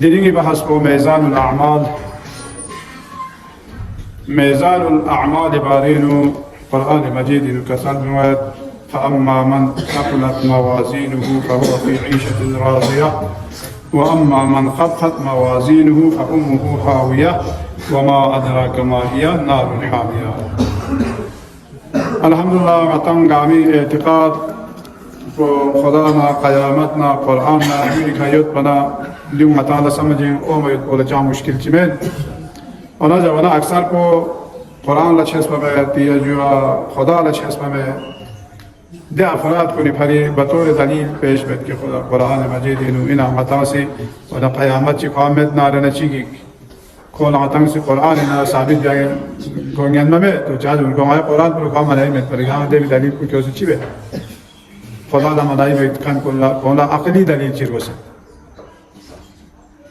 Diringi bahas bu mezanul a'mal. Mezanul a'mal barinu Kur'an-ı Mecid'in kasal muad. فأما من ثقلت موازينه فهو في عيشة راضية وأما من خفت موازينه فأمه هاوية وما أدراك ما هي نار حامية. الحمدلله وطن قامي اعتقاد خدانا قيامتنا قرآننا يونك يتبنا اليوم تعالى سمجين اوما يتبولا جا مشكل جميل اونا جوانا اکثر کو قرآن لچسپ میں دیا جوا خدا لچسپ میں دے افراد کو نپھری بطور دلیل پیش بیت کہ خدا قرآن مجید انو انا مطا سے ونا قیامت چی قامت نارنا چیگی کون عطنگ سے قرآن انا ثابت جائے گونگین میں تو چاہتا ان کو آیا قرآن پر قام علیہ میں پر یہاں دے بھی دلیل کو کیوں سے چی بے خدا دا مدائی بیت کھن کولا عقلی دلیل چی رو سے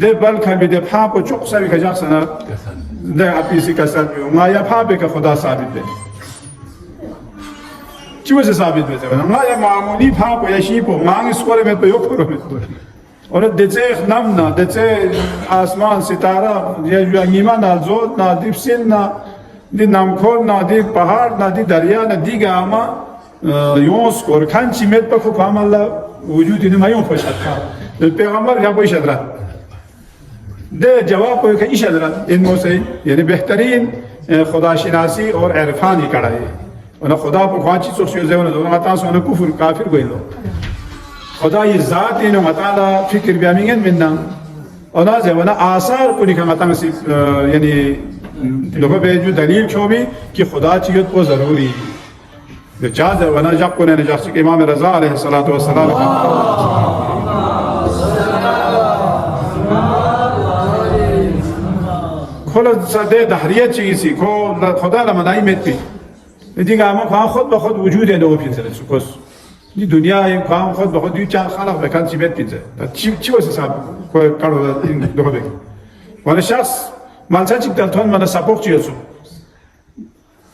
ده بل کن بیده پاپ و چوک سوی که جاکسنا ده اپیسی کسر بیو ما یا پاپی که خدا ثابت بید چی وجه ثابت بید ما یا معمولی پاپ و یا شیپ و مانگ سکوره مید بیو کرو مید اور دچه نم نا دچه آسمان ستاره یا نیما نا زود نا دیب سین نا دی نمکول نا دی پهار نا دی دریا نا دیگه اما یون سکور کن چی مید بکو کام الله وجودی نما یون پشت کار پیغمبر یا پشت رد ده جواب کو کہ ایش حضرت ان میں سے یعنی بہترین خدا شناسی اور عرفانی کڑا ہے اور خدا کو خواچی سو سے زون دو متا سو نہ کفر کافر گئلو خدا یہ ذات ان متعالی فکر بیامین مننا اور نہ ونا آثار کو نہیں متا سے یعنی لوگوں پہ جو دلیل چھو بھی کہ خدا چیت کو ضروری ہے جاز ونا جب کو نے جس امام رضا علیہ الصلوۃ والسلام خلا ساده دهریه چیزی کو خدا لا مدعی میتی دیگه اما خواهم خود به خود وجود دو پینزه سکوس دی دنیا خواهم خود به خود دیو چند خالق بکن چی میت پینزه چی واسه سب کارو این دو بگی ولی شخص مالچه چیک دلتون من سپوک چیه سو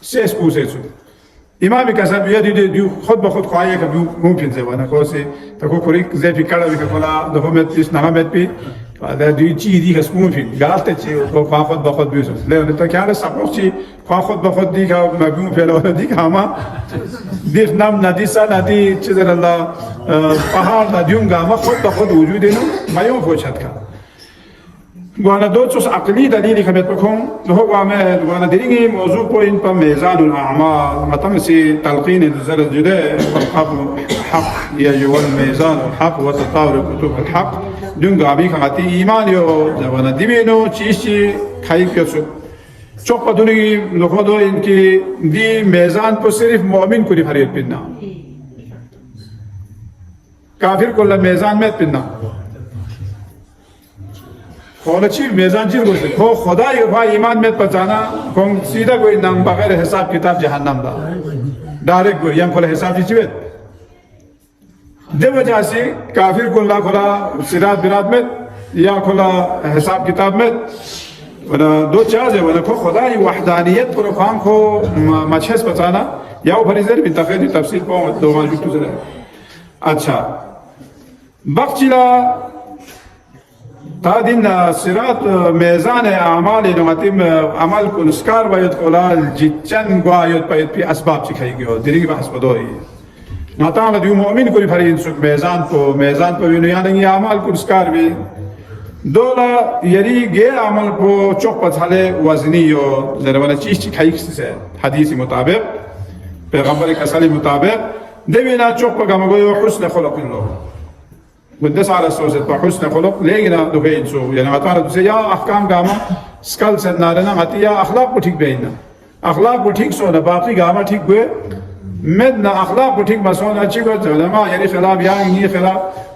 سه سکوسه سو امامی کسر بیاد دیو خود به خود خواهی که مو پینزه وانا کوسی تا کو کوریک زیفی کارا بی که کلا دو میت پیش نما میت پی ده دوی چی دیگه سپون فیل گالته چی کو خود به خود بیسوس لیون تا که هر سپوک چی خود به خود دیگه مگون پیلوانه دیگه اما دیخ نم ندی سا ندی چیزر الله پهار ندیونگا اما خود به خود وجود اینو مایون پوچد کرد گوانا دو چوس عقلی دلیلی که بیت بکن لحو گوانا دیرینگی موضوع پو این پا میزان الاعمال مطمع سی تلقین نظر جده والقب حق یجوال میزان الحق و تطاور کتب الحق دونگا بی که غطی ایمانیو گوانا دیبینو چیشی خیلی کسو چوک پا دونگی لحو دو اینکی دی میزان پو صرف مؤمن کو دی فرید پیدنا کافر کو اللہ میزان میت پیدنا خواهد چی میزان چی گوشت خو خدا یفا ایمان میت پچانا کن سیدھا کوئی نام بغیر حساب کتاب جهنم دا ڈائریکٹ کوئی یم کھولا حساب چی بیت دے وجہ سے کافر کو اللہ کھولا سرات برات میت یا کھولا حساب کتاب میت دو چاز ہے خو خدا ی وحدانیت پر خام کو مچھس پچانا یا وہ فریضر بھی تفصیل تفصیل پاؤں دو ماجوک تو اچھا بخچلا تا دین صراط میزان اعمال نماتیم عمل کنسکار باید کلال جیتچن گوید باید پی اسباب چی خیلی گیو دیگه بحث بدوی ناتام دیو مؤمن کوری فرین سوک میزان پو یعنی عمل کنسکار بی دولا یری گه عمل پو چوک پتحل وزنی و زروانا چیز چی خیلی کسی حدیثی مطابق پیغمبر کسالی مطابق دوینا چوک پا گمگوی حسن خلق الله ودس على السوسة بحسن خلق لينا دبين سو يعني مثلا تقول يا أحكام قامة سكال سنارنا ماتي يا أخلاق بتيك بيننا أخلاق بتيك سونا باقي قامة تيك بيه مدنا أخلاق بتيك مسونا شيء قلت لما يعني خلاف يعني خلاف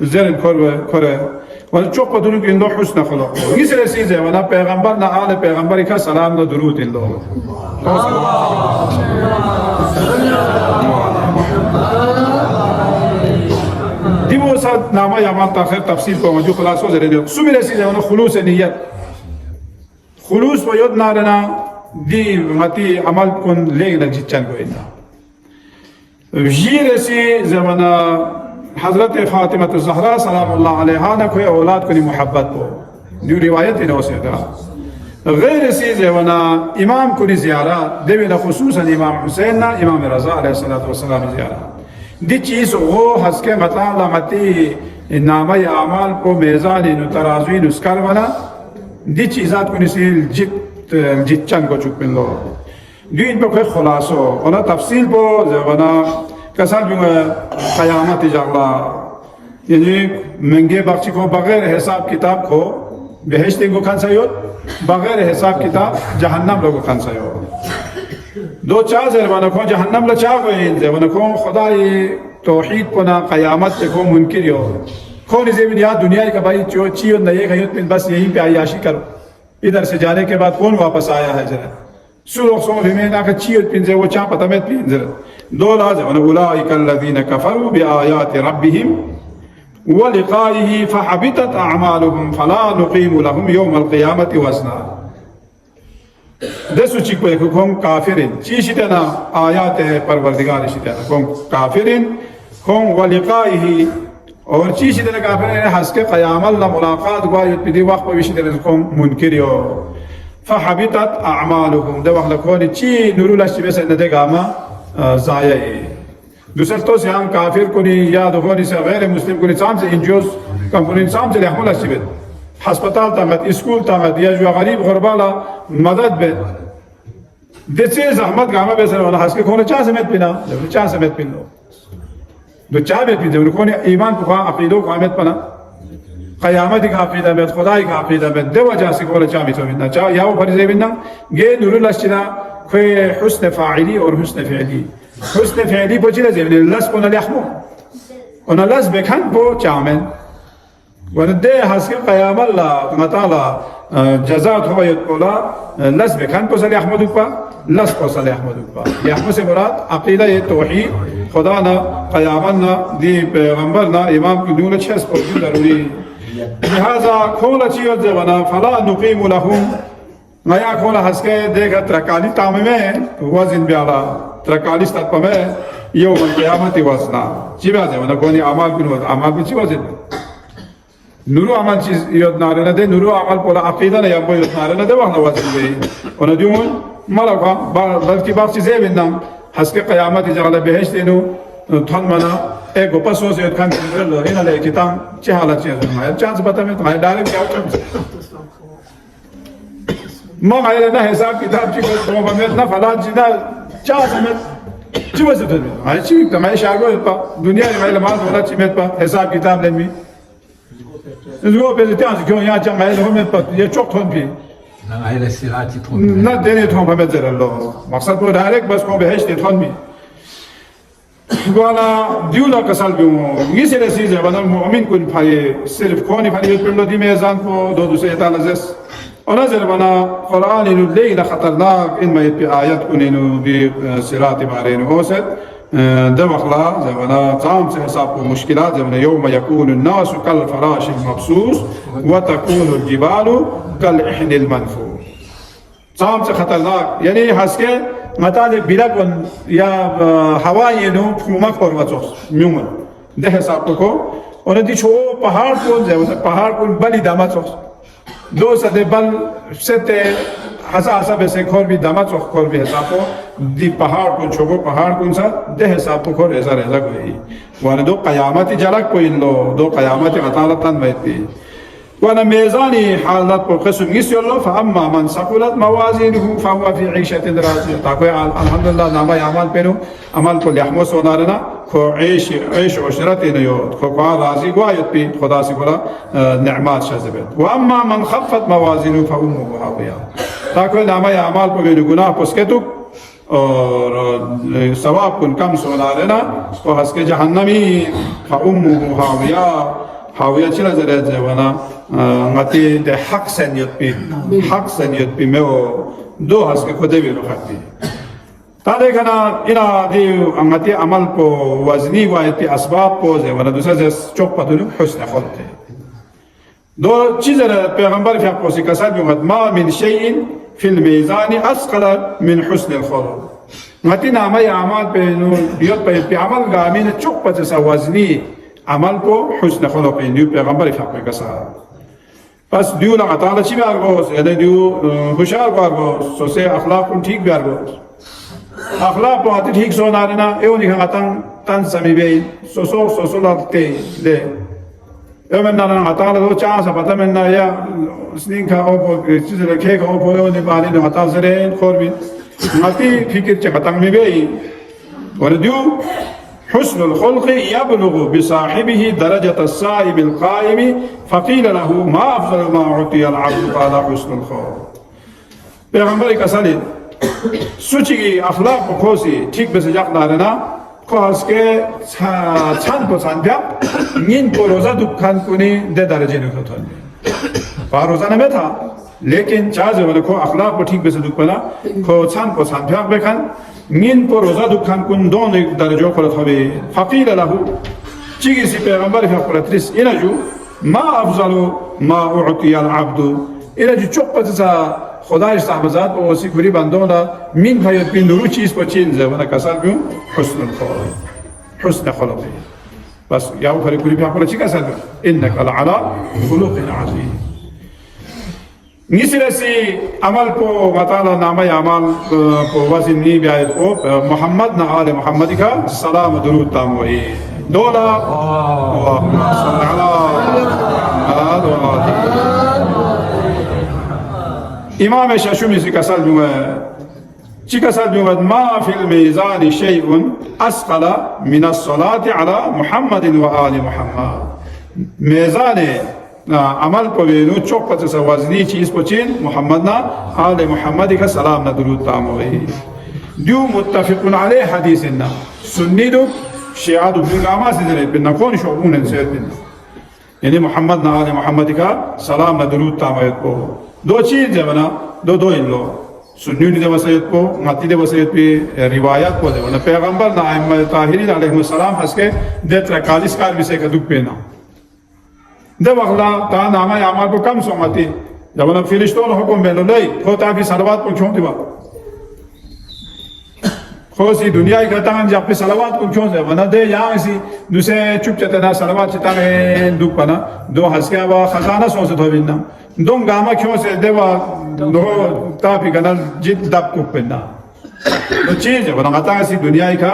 زين كره ولا شوف بدون إن الله حسن خلق يصير سيزه ولا پیغمبرنا آل پیغمبری کا سلام و درود الله دیو صد نامه یا مال تاخیر تفسیر کو موجود خلاصو زره سومره سیزه ولا خلوص نیت خلوص و یاد نارنا دی ماتی عمل کن لیگ نجیچن کوینا جیر سی زمانا حضرت فاطمہ الزہرا سلام اللہ علیہا نے کوئی اولاد کو محبت کو دیو روایت انہوں سے دا غیر سیز ونا امام کو زیارات دیونا خصوصا امام حسین نا امام رضا علیہ السلام زیارات دی چیز وہ حس کے مطالعہ متی نامہ اعمال کو میزان ترازوی نسکر ونا دی چیزات کو نسیل جت چند کو چک پن لو دیو ان پہ کوئی خلاصو اونا تفصیل کو ونا کسان بھی قیامت جگلا یعنی منگے بخشی کو بغیر حساب کتاب کو بہشت کو کھان سایوت بغیر حساب کتاب جہنم لوگو کھان سایوت دو چاہ زروانا کو جہنم لچاہ گوئے زروانا کو خدای توحید کو نا قیامت کو منکر یو کون زیبین یاد دنیا کا بھائی چیو نئے گئیت پن بس یہیں پہ عیاشی کرو ادھر سے جانے کے بعد کون واپس آیا ہے ذرا سلوک سو بھی میں نہ چیو پن سے وہ چاہ پتہ میں پن ذرا دول هذا أولئك الذين كفروا بآيات ربهم ولقائه فحبطت أعمالهم فلا نقيم لهم يوم القيامة وزنا دسو چیک پہ کون کافرین چیشتنا آیات پروردگار شتنا کون کافرین کون ولقائه اور چیشتنا کافرین حس کے قیام اللہ ملاقات گوایت بدی وقت بشتنا کون منکریو فحبطت أعمالهم ده وقت کون چی نورولش بس ندے گاما ضائع دوسرتو سے ہم کافر کنی یا دخونی سے غیر مسلم کنی سام سے انجوز کمپنی سام سے لحمل اشتبت ہسپتال تامت اسکول تامت یا جو غریب غربالا مدد بے دیچے زحمت گاما بے سر والا حس کے کھونے چاہ سمیت پینا چاہ سمیت پین لو دو چاہ بیت پین دو کھونے ایمان کو خواہ عقیدو کو آمد پنا قیامت کا عقیدہ بیت خدای کا عقیدہ بیت دو وجہ سے کھونے چاہ بیتو بینا چاہ یاو فرزے بینا گے نور الاشتنا کوئی حسن فاعلی اور حسن فعلی حسن فعلی پو چیلے زیبنی لس کو نلیحمو اونا لس بکن پو چامن وندے حسکی قیام اللہ مطالع جزات ہوئیت پولا لس بکن پو سلی احمدو پا لس پو سلی احمدو پا یحمد سے مراد عقیدہ توحید خدانا قیامنا دی پیغمبرنا امام کی دون چھس پو ضروری لہذا کھولا چیوت زبنا فلا نقیم لهم نیا کھولا ہس کے دیکھا ترکالی تام میں وزن بیالا ترکالی ستپا میں یوم القیامت وزنا چی بیازے ونا کونی عمال بن وزن عمال بن چی وزن نورو عمال چیز یاد نارنا دے نورو عمال پولا عقیدہ نیا بو یاد نارنا دے وحنا وزن بے ونا دیون ملکا بلکی باق چیزے بندم ہس کے قیامت جغل بہشت انو تھن منا ایک گو پسو سے یاد کھان کنگرل اینا لے کتام چی حالت چیز ہے چانس پتا میں تمہیں ڈائریکٹ کیا ہوتا ما غير لنا حساب كتاب شيء كم بمتنا فلان جدا شاء سمت شو بس تدري هاي شيء تمام شاربه يبقى دنيا ما إلا ما ولا شيء متبقى حساب كتاب لمي إذا بيزتان كيون يا جماعة ما إلا متبقى يشوك ثون في لا هاي السيرات ثون لا دنيا ثون بمتزر الله مقصد بو دايرك بس كم بهش ثون مي قالا ديولا كسل بيوم يصير سيزه بدل مؤمن كون فاي صرف كوني فاي يقول دي ميزان كو دو سيد على زس ونزل بنا قرآن الليل خطرناك إن ما يتبع آيات كنينو بصراط بارين وسط ده وخلا زمنا قام حساب مشكلات زمنا يوم يكون الناس كالفراش المبثوث وتكون الجبال كالإحن المنفوش قام خطرناك يعني حسكه مثال بلاغون يا هواي نو فما كورماتوس ميومن ده حساب کو اور دی چھو پہاڑ کو پہاڑ کو بلی داماتوس دو سده بل سته حسا بسه کور بی داماتوس کور بی حسابو دی پہاڑ کو چھوگو پہاڑ کون سا ده حساب کو رزا کوئی وانا دو قیامت جلک کوئی لو دو قیامت عطالتان بیتی وانا ميزاني حالات قسم يسير فأما من ثقلت موازينه فهو في عيشة راضية تقوي الحمد لله نما يعمل بينه عمل كل يحمل سونارنا خو عيش عشرتين يود خو راضي قايد بي خدا سيقولا نعمات شذبت وأما من خفت موازينه فأمه هاوية تقوي نما يعمل بينه گناه بسكتك اور ثواب كن كم سونارنا وحسك جهنمي فأمه هاوية هاوية چلا زرد زوانا غتی ده حق سنیت بی میو دو هست که خود بیرو خطی تاده کنا اینا دیو غتی عمل پو وزنی واید پی اسباب پوزه ولی دوسر زیست چوک پتونو حسن خلطه دو چیز را پیغمبر فی حقوسی کساد بیومد ما من شیئن فی المیزان اسقل من حسن الخلط غتی نامه عمل پی عمل گامین چوک پتسا وزنی عمل پو حسن خلط دیو پیغمبر فی حقوسی کساد پس دیو لگا تعالی چی بیارگوز یعنی دیو ہوشیار بیارگوز سوسے اخلاق کن ٹھیک بیارگوز اخلاق پو آتی ٹھیک سو نارنا ایو نکھا تن سمی بین سوسو لگتے لے ایو من نارنا تعالی دو چاہاں سا پتا من یا سنین کا اوپو چیز رکھے کا اوپو ایو نبالی دو حتا سرین خور بین ناتی فکر چکا تنگمی بین وردیو حسن الخلق يبلغ بصاحبه درجة الصائم القائم فقيل له ما أفضل ما أعطي العبد قال حسن الخلق پیغمبر کسالی سوچی اخلاق بخوصی ٹھیک بس جاک دارنا خواست که چند پسند بیا نین کو روزہ دکھان کنی دے درجے نکتون با روزہ نمیتا لیکن چاہزے ولی کو اخلاق با ٹھیک بس دکھ بنا کو چند پسند بیا بکن نین کو روزہ دکھان کن دون درجوں خلط ہوئے فقیل لہو چیگی سی پیغمبر فی قرطریس اینا جو ما افضل ما اعطی العبد اینا جو چوک پتسا خدایش صحبزاد با وسی کری بندونا من خیط بین نورو چیز پا چین زه ونا کسال بیون حسن الخلق حسن خلقی بس یاو خری کری پیغمبر چی کسال بیون انک لعلا خلق عظیم نیسی عمل کو مطالعہ نامہ عمل کو وزن نی بیایت کو محمد نا آل محمدی کا سلام درود تام وئی دولا اللہم صلی اللہ امام شاشمی سی کسال بیومد چی کسال بیومد ما فی المیزان شیء اسقل من الصلاة على محمد و آل محمد میزان عمل پوینو چوک پتس وزنی چیز پچین محمد نا آل محمد کا سلام نا درود تام ہوئی دیو متفقن علیہ حدیث نا سنی دو شیعہ دو بلنگ آما سے دلیت بنا کون شعبون انسیت بنا یعنی محمد نا آل محمد کا سلام نا درود تام ہوئی کو دو چیز جبنا دو انلو سنیونی دے وسیعت کو ماتی دے وسیعت پی روایت کو دے ونا پیغمبر نا ائمہ طاہرین علیہ السلام حس کے دیت رکالیس کار بھی سے کا دک پینا ده وقلا تا نامه اعمال کو کم سومتی جب فرشتوں حکم ملو نہیں ہوتا بھی صلوات کو کیوں دیوا خوشی دنیا کا تام جب پہ صلوات کو کیوں دے ونا دے یہاں اسی دوسرے چپ چتے نا صلوات چتا ہے دو پنا دو ہسکیا وا خزانہ سوچ تو بنا دو گاما کیوں سے دے وا دو تا پی کنا جت دب کو پنا تو چیز ہے ونا تا اسی دنیا کا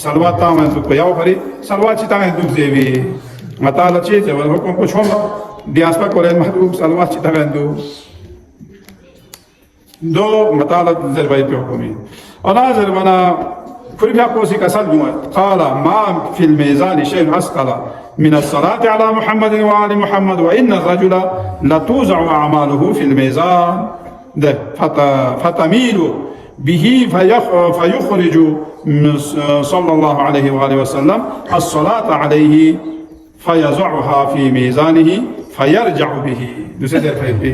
صلوات تام تو یاو پری صلوات چتا ہے دو زیوی مطالعه چیزه و حکم کو شما دیاسپا کولن محبوب صلوات چی تغندو دو مطالعه زربای پی حکمی انا زربانا کلی بیا کوسی کسال بیمد قال ما فی المیزان شیء اسقل من الصلاة على محمد وآل محمد وإن الرجل لتوزع أعماله في الميزان فتميل به فيخرج صلى الله عليه وآله وسلم الصلاة عليه فيضعها في ميزانه فيرجع به دوسرے در فائد بھی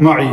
معي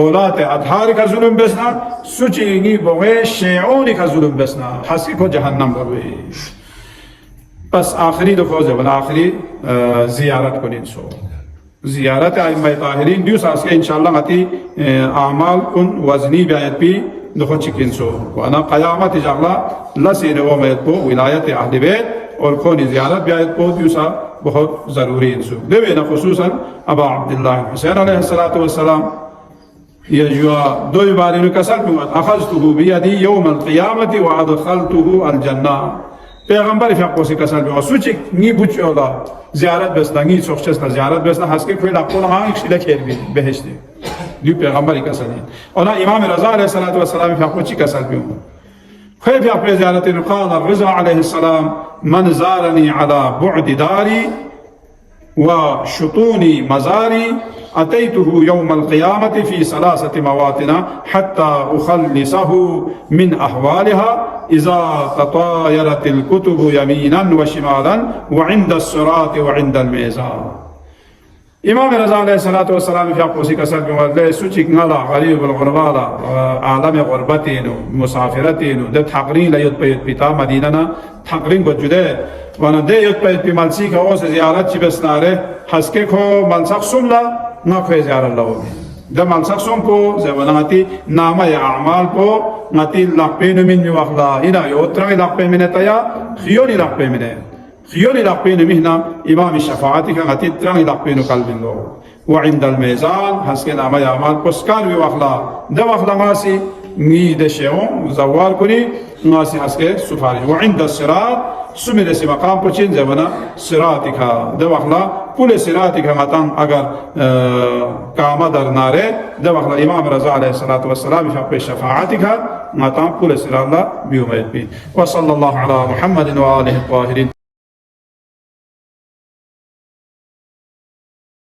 اولاد اطهار کا ظلم بسنا سوچینگی بوئے شیعونی کا ظلم بسنا حسی کو جہنم بروئے بس آخری دفعہ زبان آخری زیارت کنین سو زیارت ائمہ طاہرین دیو ساس کے انشاءاللہ غتی اعمال کن وزنی بیعت پی دخل چکن سو وانا قیامت جغلا لسین و میت پو ولایت اہل بیت اور کونی زیارت بیعت پو دیو سا بہت ضروری انسو دیوینا خصوصا ابا عبداللہ حسین علیہ السلام يجوا دوي بارين كسر أخذته بيدي يوم القيامة وأدخلته الجنة پیغمبر فقوسی کسل بیو سوچک نی بچولا زیارت بسنا نی سوخچسنا زیارت بسنا هست که کوئی لقول هنگ شیله کر بی بهشتی دیو پیغمبری کسل اونا امام رضا علیه السلام فقوچی کسل بیو خیلی فقوی زیارت قال الرضا علیه السلام من زارنی على بعد داری وشطون مزاري أتيته يوم القيامة في 3 مواطن حتى أخلصه من أحوالها إذا تطايرت الكتب يمينا وشمالا وعند الصراط وعند الميزان امام رضا علیہ السلام في أقوسي كسر بمولي سوچك نالا غريب الغربالا عالم غربتين مسافرتين ده تقرين ليد بيتا مدينة تقرين بجده وانا ده يد بمالسي كوس زيارت چي بسناره حسكي كو ملسق سملا ناكوه زيارة الله ده ملسق سم کو زماناتي نامه اعمال کو نتي لقبين من يوخلا إنا يوترغي لقبين من تيا خيوني لقبين منه خيوني لقبين مهنا إمام الشفاعة كانت تراني لقبين قلب الله وعند الميزان حسكي نامه اعمال بسكان يوخلا ده وخلا ماسي نيد شيئون زوال كني ناسي حسكي سفاري وعند الصراط سمير سي مقام پچين زمانا صراطك ده وخلا پول صراطك متان اگر قامه در ناره ده وخلا امام رضا عليه الصلاه والسلام في شفاعتك متان پول صراط لا بيومئذ وصلى الله على محمد وآله الطاهرين.